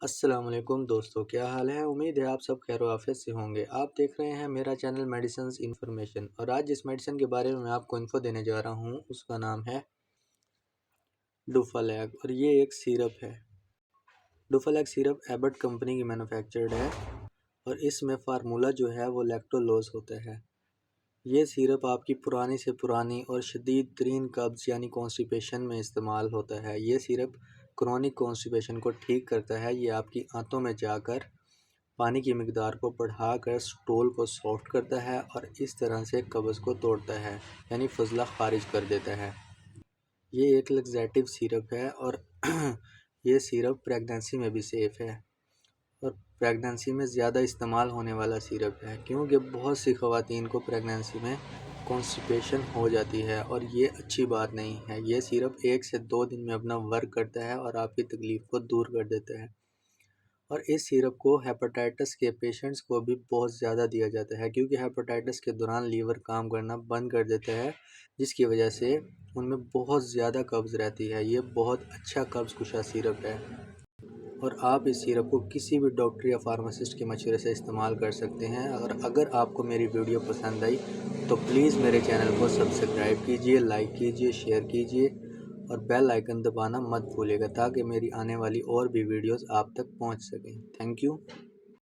अस्सलाम वालेकुम दोस्तों, क्या हाल है। उम्मीद है आप सब खैर आफियत से होंगे। आप देख रहे हैं मेरा चैनल मेडिसिन्स इन्फॉर्मेशन और आज जिस मेडिसिन के बारे में मैं आपको इन्फो देने जा रहा हूँ उसका नाम है डुफालैग और ये एक सिरप है। डुफालैग सिरप एबट कंपनी की मैन्युफैक्चर्ड है और इसमें फार्मूला जो है वो लैक्टोलोज होता है। ये सिरप आपकी पुरानी से पुरानी और शदीद तरीन कब्ज़ यानी कॉन्स्टिपेशन में इस्तेमाल होता है। ये सिरप क्रॉनिक कॉन्स्टिपेशन को ठीक करता है। ये आपकी आंतों में जाकर पानी की मिकदार को बढ़ाकर स्टूल को सॉफ्ट करता है और इस तरह से कब्ज़ को तोड़ता है यानी फजला खारिज कर देता है। ये एक लग्जेटिव सिरप है और ये सिरप प्रेगनेंसी में भी सेफ़ है और प्रेगनेंसी में ज़्यादा इस्तेमाल होने वाला सिरप है क्योंकि बहुत सी ख़वातीन को प्रेगनेंसी में कॉन्स्टिपेशन हो जाती है और ये अच्छी बात नहीं है। ये सिरप 1 से 2 दिन में अपना वर्क करता है और आपकी तकलीफ़ को दूर कर देता है। और इस सिरप को हेपेटाइटिस के पेशेंट्स को भी बहुत ज़्यादा दिया जाता है क्योंकि हेपेटाइटिस के दौरान लीवर काम करना बंद कर देता है, जिसकी वजह से उनमें बहुत ज़्यादा कब्ज़ रहती है। ये बहुत अच्छा कब्ज़ कुशा सिरप है और आप इस सिरप को किसी भी डॉक्टर या फार्मासिस्ट के मशवरे से इस्तेमाल कर सकते हैं। और अगर आपको मेरी वीडियो पसंद आई तो प्लीज़ मेरे चैनल को सब्सक्राइब कीजिए, लाइक कीजिए, शेयर कीजिए और बेल आइकन दबाना मत भूलिएगा ताकि मेरी आने वाली और भी वीडियोस आप तक पहुंच सकें। Thank you.